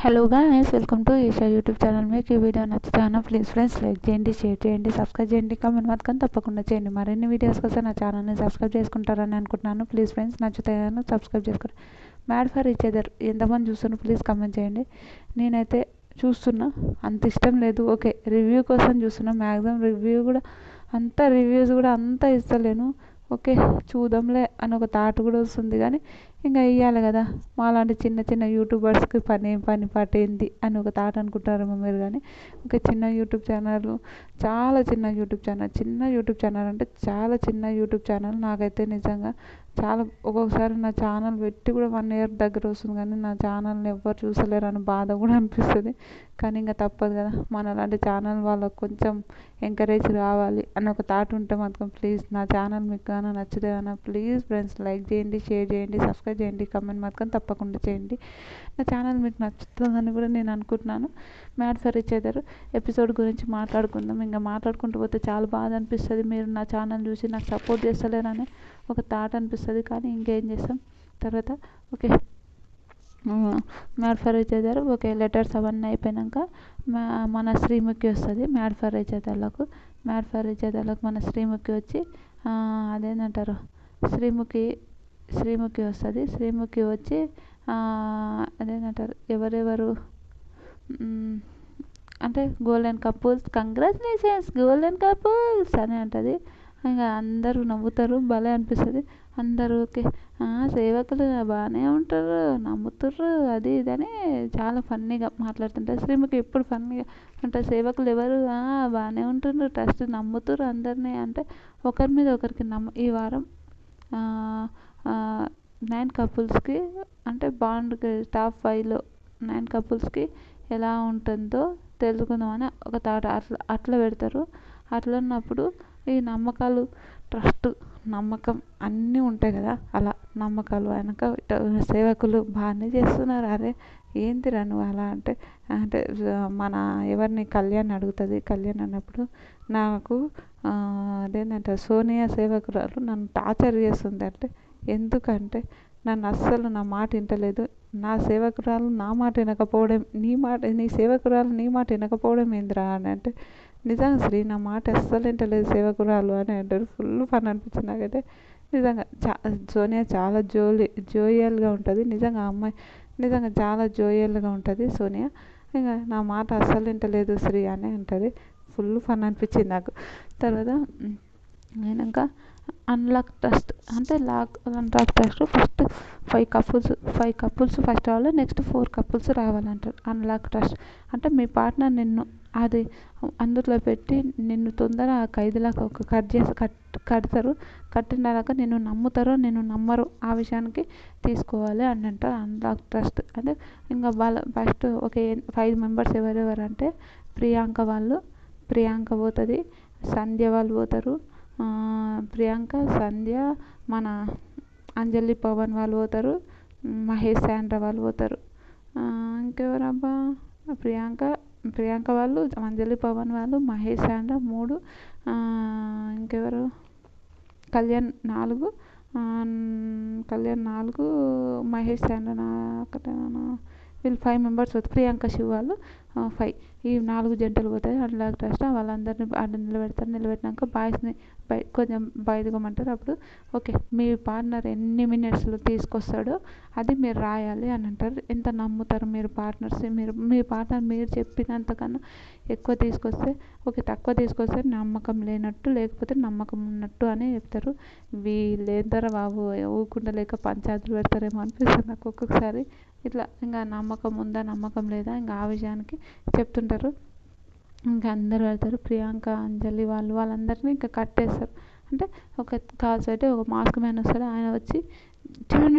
Hello guys, welcome to Eesha YouTube channel. మీకు ఈ video నచ్చుతాను ప్లీజ్ ఫ్రెండ్స్ లైక్ చేయండి, షేర్ చేయండి, సబ్స్క్రైబ్ చేయండి, కామెంట్ మాత్రం తప్పకుండా చేయండి. మరిన్ని వీడియోస్ కోసం నా ఛానల్ని సబ్స్క్రైబ్ చేసుకుంటారని అనుకుంటున్నాను. ప్లీజ్ ఫ్రెండ్స్ నచ్చుతాయని సబ్స్క్రైబ్ చేసుకోండి. మ్యాడ్ ఫర్ ఈచ్ అదర్ ఎంతమంది చూస్తున్నారు ప్లీజ్ కామెంట్ చేయండి. నేనైతే చూస్తున్నా, అంత ఇష్టం లేదు. ఓకే, రివ్యూ కోసం చూస్తున్నా. మ్యాక్సిమం రివ్యూ కూడా రివ్యూస్ కూడా అంత ఇస్తలేను. ఓకే, చూద్దాంలే అని ఒక థాట్ కూడా వస్తుంది. కానీ ఇంకా ఇవ్వాలి కదా, మాలాంటి చిన్న చిన్న యూట్యూబర్స్కి పని పట్టేంది అని ఒక థాట్ అనుకుంటారేమో మీరు. కానీ ఒక చిన్న యూట్యూబ్ ఛానల్, చాలా చిన్న యూట్యూబ్ ఛానల్ అంటే చాలా చిన్న యూట్యూబ్ ఛానల్. నాకైతే నిజంగా చాలా ఒక్కొక్కసారి నా ఛానల్ పెట్టి కూడా 1 year దగ్గర వస్తుంది, కానీ నా ఛానల్ని ఎవ్వరు చూసలేరు అని బాధ కూడా అనిపిస్తుంది. కానీ ఇంకా తప్పదు కదా, మనలాంటి ఛానల్ వాళ్ళకు కొంచెం ఎంకరేజ్ రావాలి అని ఒక థాట్ ఉంటే మాత్రం ప్లీజ్ నా ఛానల్ మీకు కానీ నచ్చితే కానీ ప్లీజ్ ఫ్రెండ్స్ లైక్ చేయండి, షేర్ చేయండి, సబ్స్క్రైబ్ చేయండి, కామెంట్ మాత్రం తప్పకుండా చేయండి. నా ఛానల్ మీకు నచ్చుతుందని కూడా నేను అనుకుంటున్నాను. Mad for each other episode గురించి మాట్లాడుకుందాం. ఇంకా మాట్లాడుకుంటూ పోతే చాలా బాధ అనిపిస్తుంది. మీరు నా ఛానల్ చూసి నాకు సపోర్ట్ చేస్తలేరని ఒక థాట్ అనిపిస్తుంది. కానీ ఇంకేం చేస్తాం తర్వాత. Okay, mad for each other okay, letters అవన్నీ అయిపోయాక మన శ్రీముఖి వస్తుంది. మ్యాడ్ ఫర్ ఈచ్ అదర్లకు మన శ్రీముఖి వచ్చి అదేంటంటారు, శ్రీముఖి వస్తుంది. శ్రీముఖి వచ్చి అదేంటంటారు, ఎవరెవరు అంటే golden couples, congratulations golden couples అని అంటుంది. ఇంకా అందరూ నవ్వుతారు, భలే అనిపిస్తుంది. అందరూ ఓకే సేవకులు బాగానే ఉంటారు, నమ్ముతుర్రు, అది ఇదని చాలా ఫన్నీగా మాట్లాడుతుంటారు. శ్రీముఖి ఎప్పుడు ఫన్నీగా ఉంటారు. సేవకులు ఎవరు బాగానే ఉంటుండ్రు, ట్రస్ట్ నమ్ముతుర్రు అందరినీ అంటే ఒకరి మీద ఒకరికి ఈ వారం 9 కపుల్స్కి అంటే బాండ్కి టాప్ 5లో 9 కపుల్స్కి ఎలా ఉంటుందో తెలుసుకుందామని ఒక థాట్ అట్లా పెడతారు. అట్లా ఉన్నప్పుడు ఈ నమ్మకాలు, ట్రస్ట్, నమ్మకం అన్నీ ఉంటాయి కదా. అలా నమ్మకాలు వెనక సేవకులు బాగానే చేస్తున్నారు. అరే ఏంటిరా నువ్వు అలా అంటే మన ఎవరిని కళ్యాణ్ అడుగుతుంది. కళ్యాణ్ అన్నప్పుడు నాకు అదేంటంటే సోనియా సేవకురాలు నన్ను టార్చర్ చేస్తుంది అంటే, ఎందుకంటే నన్ను అస్సలు నా మాట వింటలేదు. నా సేవకురాలు నా మాట వినకపోవడం, నీ సేవకురాలు నీ మాట వినకపోవడం ఏందిరా అని అంటే, నిజంగా శ్రీ నా మాట అస్సలు వింటలేదు సేవకురాలు అని అంటారు. ఫుల్ ఫన్ అనిపించింది నాకైతే. నిజంగా సోనియా చాలా జోయల్గా ఉంటుంది. నిజంగా అమ్మాయి నిజంగా చాలా జోయల్గా ఉంటుంది సోనియా. ఇంకా నా మాట అస్సలు వింటలేదు శ్రీ అని అంటుంది. ఫుల్ ఫన్ అనిపించింది నాకు. తర్వాత అయినాక అన్లాక్ ట్రస్ట్ అంటే unlock trust first 5 couples first రావాలి, నెక్స్ట్ 4 కపుల్స్ రావాలంటారు. అన్లాక్ ట్రస్ట్ అంటే మీ పార్ట్నర్ నిన్ను అది అందులో పెట్టి నిన్ను తొందర ఆ ఖైదులాగా ఒక కడతారు. కట్టినాక నిన్ను నమ్ముతారో నిన్ను నమ్మరు ఆ విషయానికి తీసుకోవాలి అని అంటారు అన్లాక్ ట్రస్ట్. అంటే ఇంకా వాళ్ళ ఫస్ట్ ఒక 5 మెంబర్స్ ఎవరెవరు అంటే ప్రియాంక పోతుంది, సంధ్య వాళ్ళు పోతారు, ప్రియాంక, సంధ్య, మన అంజలి పవన్ వాళ్ళు పోతారు, మహేష్ శాండ్ర వాళ్ళు పోతారు. ఇంకెవరబ్బా, ప్రియాంక వాళ్ళు, అంజలి పవన్ వాళ్ళు, మహేష్ శాండ్ర 3, ఇంకెవరు కళ్యాణ్ 4, మహేష్ శాండ్ర వీళ్ళు 5 మెంబర్స్ పోతారు. ప్రియాంక శివ్ వాళ్ళు 5. ఈ 4 జంటలు పోతాయి అన్లాక్ ట్రస్ట్. వాళ్ళందరినీ అక్కడ నిలబెట్టినాక బాయ్స్ని కొంచెం బయటకోమంటారు. అప్పుడు ఓకే మీ పార్ట్నర్ ఎన్ని మినిట్స్లో తీసుకొస్తాడో అది మీరు రాయాలి అని అంటారు. ఎంత నమ్ముతారు మీరు పార్ట్నర్స్, మీ పార్ట్నర్ మీరు చెప్పినంతకన్నా ఎక్కువ తీసుకొస్తే ఓకే, తక్కువ తీసుకొస్తే నమ్మకం లేనట్టు, లేకపోతే నమ్మకం ఉన్నట్టు అని చెప్తారు. వీళ్ళేంటారా బాబు ఊకుండలేక పంచాయతీలు పెడతారేమో అనిపిస్తుంది నాకు ఒక్కొక్కసారి. ఇట్లా ఇంకా నమ్మకం ఉందా నమ్మకం లేదా ఇంకా ఆ విషయానికి చెప్తుంటారు. ఇంకా అందరు వెళ్తారు. ప్రియాంక, అంజలి వాళ్ళందరినీ ఇంకా కట్టేస్తారు. అంటే ఒక కాల్ సైడ్ ఒక మాస్క్ మ్యాన్ వస్తాడు. ఆయన వచ్చి డెన్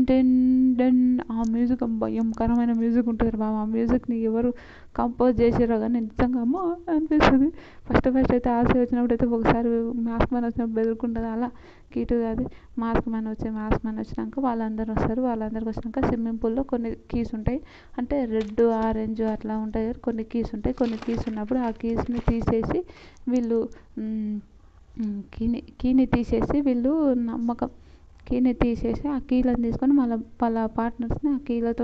డెన్ డెన్ ఆ మ్యూజిక్ భయంకరమైన మ్యూజిక్ ఉంటుంది బాబు. ఆ మ్యూజిక్ని ఎవరు కంపోజ్ చేసారో కానీ నిజంగా అమ్మో అనిపిస్తుంది. ఫస్ట్ అయితే ఆశ వచ్చినప్పుడు అయితే ఒకసారి మాస్క్ మ్యాన్ వచ్చినప్పుడు బెదురుకుంటుంది. అలా కీటు అది మాస్క్ మ్యాన్ వచ్చినాక వాళ్ళందరూ వస్తారు. వాళ్ళందరికి వచ్చినాక స్విమ్మింగ్ పూల్లో కొన్ని కీస్ ఉంటాయి. అంటే రెడ్, ఆరెంజ్ అట్లా ఉంటాయి. కొన్ని కీస్ ఉంటాయి. కొన్ని కీస్ ఉన్నప్పుడు ఆ కీస్ని తీసేసి వీళ్ళు కీని తీసేసి వీళ్ళు కీని తీసేసి ఆ కీలను తీసుకొని మళ్ళీ వాళ్ళ పార్ట్నర్స్ని ఆ కీలతో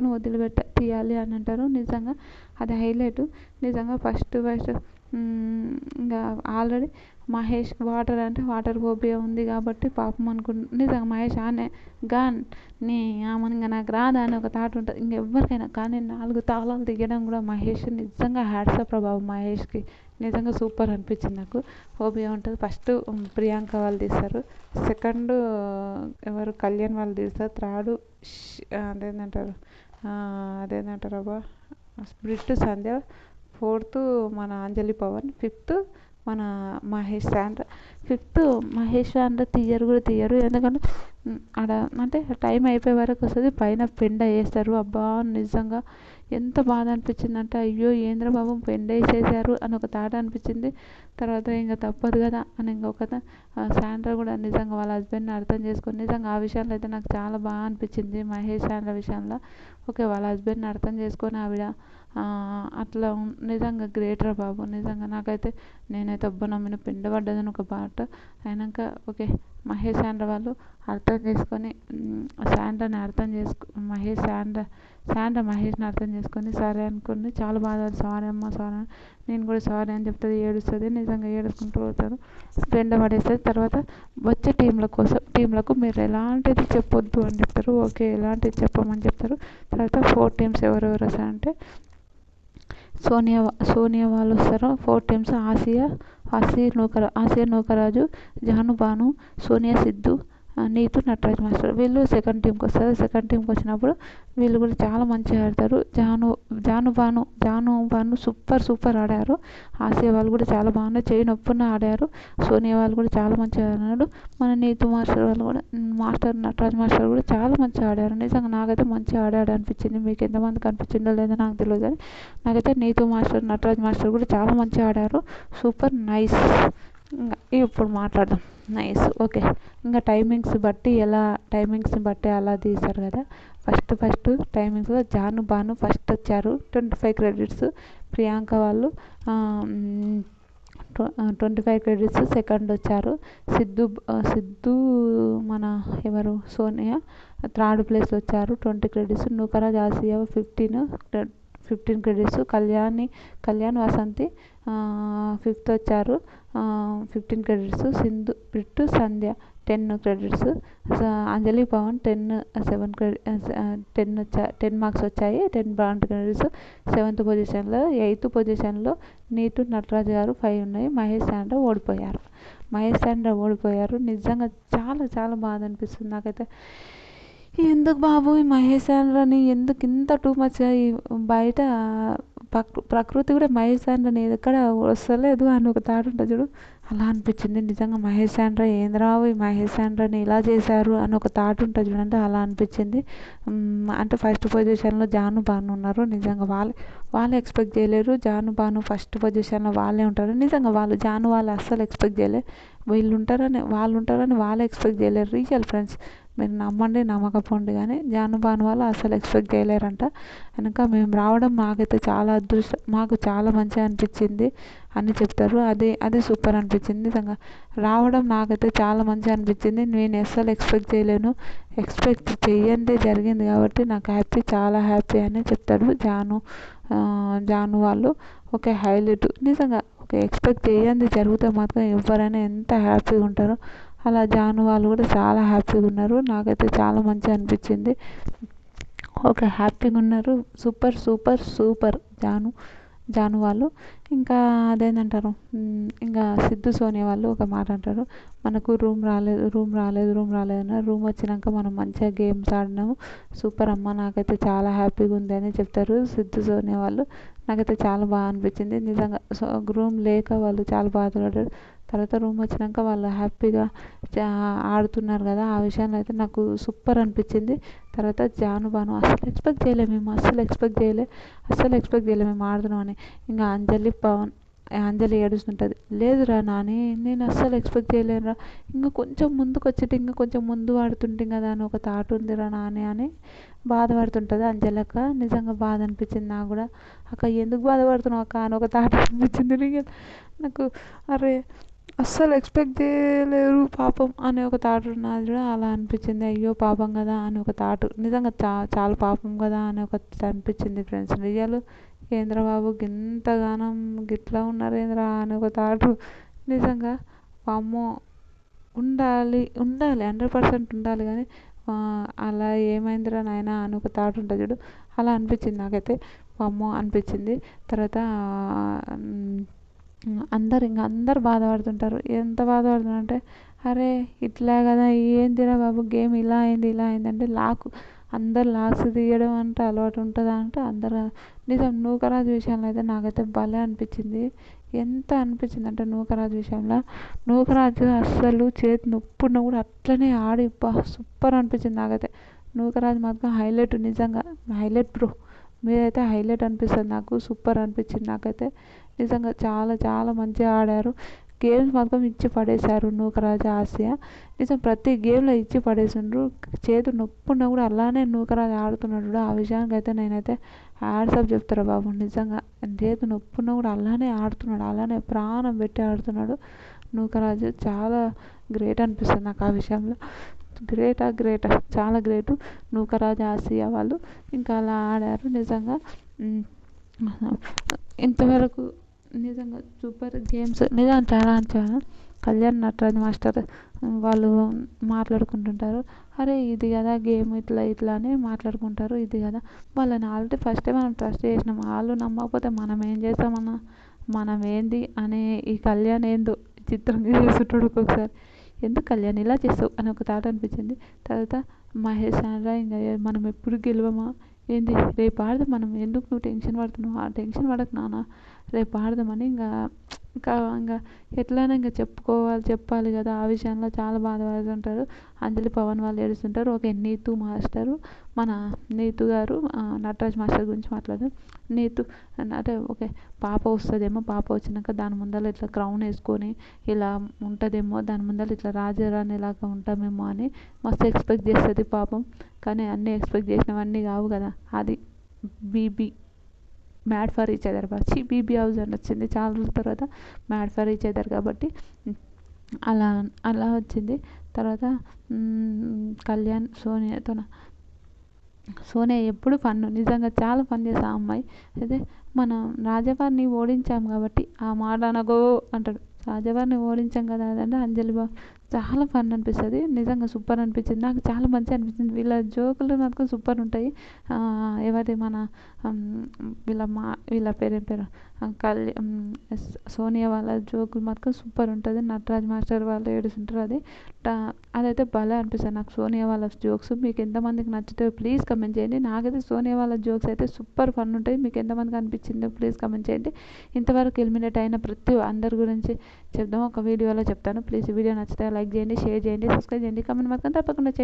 తీయాలి అని అంటారు. నిజంగా అది హైలైట్. నిజంగా ఫస్ట్ ఇంకా ఆల్రెడీ మహేష్ వాటర్ అంటే వాటర్ ఫోబియా ఉంది కాబట్టి పాపం నిజంగా మహేష్ ఆనే గాన్ నీ ఇంకా నాకు రాదా అని ఒక థాట్ ఉంటుంది ఇంకెవ్వరికైనా. కానీ 4 తాళాలు తీయడం కూడా మహేష్ నిజంగా హ్యాట్సాప్ ప్రభావం మహేష్కి. నిజంగా సూపర్ అనిపించింది నాకు. ఫోబియా ఉంటుంది. ఫస్ట్ ప్రియాంక వాళ్ళు తీస్తారు, సెకండ్ ఎవరు కళ్యాణ్ వాళ్ళు తీస్తారు, థర్డ్ అదేంటంటారు అబ్బా స్ప్రిట్ సంధ్య, ఫోర్త్ మన అంజలి పవన్, ఫిఫ్త్ మన మహేష్ శాండ్ర. ఫిఫ్త్ మహేష్ శాండ్ర తీయరు ఎందుకంటే ఆడ అంటే టైం అయిపోయే వరకు వస్తుంది, పైన పెండ వేస్తారు. అబ్బా నిజంగా ఎంత బాధ అనిపించింది అంటే అయ్యో ఏంద్ర బాబు పెండ వేసేసారు అని ఒక థాట్ అనిపించింది. తర్వాత ఇంకా తప్పదు కదా అని ఇంకొక శాండ్ర కూడా నిజంగా వాళ్ళ హస్బెండ్ని అర్థం చేసుకొని నిజంగా ఆ విషయంలో అయితే నాకు చాలా బాగా అనిపించింది మహేష్ శాండ్ర విషయంలో. ఓకే వాళ్ళ హస్బెండ్ని అర్థం చేసుకొని ఆవిడ అట్లా నిజంగా గ్రేట్ రా బాబు. నిజంగా నాకైతే నేనైతే అబ్బా నమ్మిన పిండ పడ్డదని ఒక పాట అయినాక ఓకే మహేష్ శాండ్ర వాళ్ళు అర్థం చేసుకొని శాండ్రని అర్థం శాండ్ర మహేష్ని అర్థం చేసుకొని సరే అనుకుని చాలా బాధ సారీ అమ్మ సారీ నేను కూడా సారీ అని చెప్తుంది, ఏడుస్తుంది. నిజంగా ఏడుచుకుంటూ పోతారు, పెండ పడేస్తుంది. తర్వాత వచ్చే టీంలకు మీరు ఎలాంటిది చెప్పొద్దు అని చెప్తారు. ఓకే ఎలాంటిది చెప్పమని చెప్తారు. తర్వాత 4 టీమ్స్ ఎవరెవరు వస్తారంటే సోనియా వాళ్ళు వస్తారు. 4 టీమ్స్ ఆసియా నూకరాజు, జాను బాను, సోనియా సిద్ధు, నీతు, నటరాజ్ మాస్టర్ వీళ్ళు సెకండ్ టీంకి వస్తారు. సెకండ్ టీంకి వచ్చినప్పుడు వీళ్ళు కూడా చాలా మంచిగా ఆడతారు. జాను బాను సూపర్ ఆడారు. ఆసియా వాళ్ళు కూడా చాలా బాగున్నారు, చేయి నొప్పున ఆడారు. సోనియా వాళ్ళు కూడా చాలా మంచిగా ఆడారు. మన నీతు మాస్టర్ వాళ్ళు కూడా నటరాజ్ మాస్టర్ కూడా చాలా మంచిగా ఆడారు. నిజంగా నాకైతే మంచిగా ఆడాడు అనిపించింది. మీకు ఎంతమందికి అనిపించిందో లేదో నాకు తెలియదు కానీ నాకైతే నీతు మాస్టర్ నటరాజ్ మాస్టర్ కూడా చాలా మంచిగా ఆడారు. Super nice. ఇంకా ఇప్పుడు మాట్లాడదాం నైస్. ఓకే ఇంకా టైమింగ్స్ని బట్టి అలా తీస్తారు కదా. First timings Janu Banu first వచ్చారు 25 క్రెడిట్స్, ప్రియాంక వాళ్ళు 25 క్రెడిట్స్ సెకండ్ వచ్చారు. సిద్ధు మన ఎవరు సోనియా థర్డ్ ప్లేస్ వచ్చారు 20 credits. Nookaraj Asia 15 credits. Kalyan Vasanthi fifth వచ్చారు 15 క్రెడిట్స్. సింధు బిట్టు సంధ్య 10 క్రెడిట్స్. అంజలి పవన్ 10 మార్క్స్ వచ్చాయి, 10 బాండ్ క్రెడిట్స్. 7th పొజిషన్లో 8th పొజిషన్లో నీతు నటరాజ్ గారు 5 ఉన్నాయి. మహేష్ శాండ్ర ఓడిపోయారు. నిజంగా చాలా చాలా బాధ అనిపిస్తుంది నాకైతే. ఎందుకు బాబు ఈ మహేష్ శాండ్రని ఎందుకు ఇంత టూ మచ్గా బయట ప్రకృతి కూడా మహేష్ శాండ్రని ఎక్కడ వస్తలేదు అని ఒక థాట్ ఉంటుంది చూడు, అలా అనిపించింది. నిజంగా మహేష్ శాండ్ర ఏంద్రావు ఈ మహేష్ శాండ్రని ఇలా చేశారు అని ఒక థాట్ ఉంటుంది చూడండి, అలా అనిపించింది. అంటే ఫస్ట్ పొజిషన్లో జాను బాను ఉన్నారు. నిజంగా వాళ్ళు ఎక్స్పెక్ట్ చేయలేరు జాను బాను ఫస్ట్ పొజిషన్లో వాళ్ళే ఉంటారు. నిజంగా జాను వాళ్ళు అస్సలు ఎక్స్పెక్ట్ చేయలేరు, వాళ్ళు ఉంటారని వాళ్ళు ఎక్స్పెక్ట్ చేయలేరు. రియల్ ఫ్రెండ్స్ మీరు నమ్మండి నమ్మకపోండి కానీ జాను బాను వాళ్ళు అసలు ఎక్స్పెక్ట్ చేయలేరంట. కనుక మేము రావడం మాకైతే చాలా అదృష్టం, మాకు చాలా మంచిగా అనిపించింది అని చెప్తారు. అది సూపర్ అనిపించింది. నిజంగా రావడం నాకైతే చాలా మంచిగా అనిపించింది. నేను అస్సలు ఎక్స్పెక్ట్ చేయందే జరిగింది కాబట్టి నాకు చాలా హ్యాపీ అని చెప్తాడు జాను వాళ్ళు. ఓకే హైలైట్ నిజంగా. ఓకే ఎక్స్పెక్ట్ చేయంది జరిగితే మాత్రం ఎవరైనా ఎంత హ్యాపీగా ఉంటారో అలా జాను వాళ్ళు కూడా చాలా హ్యాపీగా ఉన్నారు. నాకైతే చాలా మంచిగా అనిపించింది. ఓకే హ్యాపీగా ఉన్నారు. సూపర్ జాను వాళ్ళు. ఇంకా అదేంటంటారు ఇంకా సిద్ధు సోనియా వాళ్ళు ఒక మాట అంటారు, మనకు రూమ్ రాలేదు అన్న రూమ్ వచ్చినాక మనం మంచిగా గేమ్స్ ఆడినాము, సూపర్ అమ్మ నాకైతే చాలా హ్యాపీగా ఉంది అని చెప్తారు సిద్ధు సోనియా వాళ్ళు. నాకైతే చాలా బాగా అనిపించింది నిజంగా. రూమ్ లేక వాళ్ళు చాలా బాధపడ్డారు. తర్వాత రూమ్ వచ్చినాక వాళ్ళు హ్యాపీగా ఆడుతున్నారు కదా, ఆ విషయంలో అయితే నాకు సూపర్ అనిపించింది. తర్వాత జాను బాను అస్సలు ఎక్స్పెక్ట్ చేయలేము మేము ఆడుతున్నామని. ఇంకా అంజలి ఏడుస్తుంటుంది, లేదురా నాని నేను అస్సలు ఎక్స్పెక్ట్ చేయలేనురా, ఇంకా కొంచెం ముందుకు వచ్చేటి ఇంకా కొంచెం ముందు ఆడుతుంటే కదా అని ఒక థాట్ ఉందిరా నాని అని బాధపడుతుంటుంది అంజలి అక్క. నిజంగా బాధ అనిపించింది నాకు కూడా. అక్క ఎందుకు బాధపడుతున్నావు అక్క అని ఒక థాట్ అనిపించింది నాకు. అరే అస్సలు ఎక్స్పెక్ట్ చేయలేరు పాపం అనే ఒక థాట్ ఉన్నది కూడా అలా అనిపించింది. అయ్యో పాపం కదా అని ఒక థాట్, నిజంగా చాలా పాపం కదా అని ఒక అనిపించింది ఫ్రెండ్స్. రియల్ ఏంద్రా బాబు గింతగానం గిట్లా ఉన్నారు ఏంద్రా అని ఒక థాట్. నిజంగా వామ్మో, ఉండాలి ఉండాలి 100% ఉండాలి కానీ అలా ఏమైందిరా నాయనా అని ఒక థాట్ ఉంటుంది చూడు, అలా అనిపించింది నాకైతే. వామ్మో అనిపించింది. తర్వాత అందరు బాధపడుతుంటారు. ఎంత బాధపడుతున్నారు అంటే, అరే ఇట్లా కదా ఏందిరా బాబు గేమ్ ఇలా అయింది ఇలా అయింది అంటే అందరు లాక్స్ తీయడం అంటే అలవాటు ఉంటుందా అంటే అందరు. నిజం నూకరాజు విషయంలో అయితే నాకైతే భలే అనిపించింది. ఎంత అనిపించింది అంటే నూకరాజు విషయంలో, నూకరాజు అస్సలు చేతి నొప్పున్న కూడా అట్లనే ఆడి సూపర్ అనిపించింది నాకైతే. నూకరాజు మాత్రం హైలైట్, నిజంగా హైలైట్ బ్రో. మీరైతే హైలైట్ అనిపిస్తుంది నాకు, సూపర్ అనిపించింది నాకైతే. నిజంగా చాలా చాలా మంచిగా ఆడారు. గేమ్స్ మాత్రం ఇచ్చి పడేశారు నూకరాజు ఆసియా. నిజం ప్రతి గేమ్లో ఇచ్చి పడేసిండ్రు. చేతి నొప్పున్నా కూడా అలానే నూకరాజు ఆడుతున్నాడు కూడా. ఆ విషయానికి అయితే నేనైతే హ్యాట్సాప్ చెప్తారా బాబు. నిజంగా చేతి నొప్పున్నా కూడా అలానే ఆడుతున్నాడు, అలానే ప్రాణం పెట్టి ఆడుతున్నాడు నూకరాజు. చాలా గ్రేట్ అనిపిస్తుంది నాకు ఆ విషయంలో. గ్రేటా చాలా గ్రేటు నూకరాజు ఆసియా వాళ్ళు. ఇంకా అలా ఆడారు నిజంగా. ఇంతవరకు నిజంగా సూపర్ గేమ్స్ నిజంగా చాలా చాలా. కళ్యాణ్ నటరాజ్ మాస్టర్ వాళ్ళు మాట్లాడుకుంటుంటారు, అరే ఇది కదా గేమ్ ఇట్లా ఇట్లా అని మాట్లాడుకుంటారు. ఇది కదా వాళ్ళని ఆల్రెడీ ఫస్టే మనం ట్రస్ట్ చేసినాం, వాళ్ళు నమ్మకపోతే మనం ఏం చేస్తామన్నా, మనం ఏంది అనే ఈ కళ్యాణ్ ఏందో చిత్రంగా చేస్తుంటాడు ఒక్కొక్కసారి. ఎందుకు కళ్యాణ్ ఇలా చేస్తావు అని ఒక థాట్ అనిపించింది. తర్వాత మహేష్ అనరా ఇంకా మనం ఎప్పుడు గెలవమా ఏంది, రేపు ఆడదాం మనం, ఎందుకు నువ్వు టెన్షన్ పడుతున్నావు, ఆ టెన్షన్ పడకు నాన్న రేపు ఆడదామని ఇంకా ఎట్లైనా ఇంకా చెప్పాలి కదా. ఆ విషయంలో చాలా బాధపడుతుంటారు. అంజలి పవన్ వాళ్ళు ఏడుస్తుంటారు. ఓకే నీతు మాస్టరు, మన నీతు గారు నటరాజ్ మాస్టర్ గురించి మాట్లాడారు. నీతు అంటే ఓకే పాప వస్తుందేమో, పాప వచ్చినాక దాని ముందర ఇట్లా క్రౌన్ వేసుకొని ఇలా ఉంటుందేమో, దాని ముందర ఇట్లా రాజరాణిలాగా ఉంటామేమో అని మస్తు ఎక్స్పెక్ట్ చేస్తుంది పాపం. కానీ అన్నీ ఎక్స్పెక్ట్ చేసినవన్నీ కావు కదా. అది BB mad for each other వచ్చి బీబీ హౌస్ అని వచ్చింది చాలా రోజుల తర్వాత. మ్యాడ్ ఫర్ ఈచ్ అదర్ కాబట్టి అలా అలా వచ్చింది. తర్వాత కళ్యాణ్ సోనియా ఎప్పుడు ఫన్, నిజంగా చాలా ఫన్ చేస్తా ఆ అమ్మాయి అయితే. మనం రాజవారిని ఓడించాం కాబట్టి ఆ మాట అనగో అంటాడు. రాజవారిని ఓడించాం కదా అదంటే అంజలి చాలా ఫన్ అనిపిస్తుంది. నిజంగా సూపర్ అనిపించింది నాకు, చాలా మంచిగా అనిపించింది. వీళ్ళ జోకులు మాత్రం సూపర్ ఉంటాయి. ఎవరి మన వీళ్ళ పేరు సోనియా వాళ్ళ జోకులు మాత్రం సూపర్ ఉంటుంది. నటరాజ్ మాస్టర్ వాళ్ళు ఏడుస్తుంటారు. అదైతే భలే అనిపిస్తుంది నాకు సోనియా వాళ్ళ జోక్స్. మీకు ఎంతమందికి నచ్చుతాయో ప్లీజ్ కమెంట్ చేయండి. నాకైతే సోనియా వాళ్ళ జోక్స్ అయితే సూపర్ ఫన్ ఉంటాయి. మీకు ఎంతమందికి అనిపించిందో ప్లీజ్ కమెంట్ చేయండి. ఇంతవరకు ఎలిమినేట్ అయిన అందరి గురించి చెప్దాం ఒక వీడియోలో చెప్తాను. ప్లీజ్ ఈ వీడియో నచ్చితే లైక్ చేయండి, షేర్ చేయండి, సబ్స్క్రైబ్ చేయండి, కమెంట్ మాత్రం తప్పకుండా చేయండి.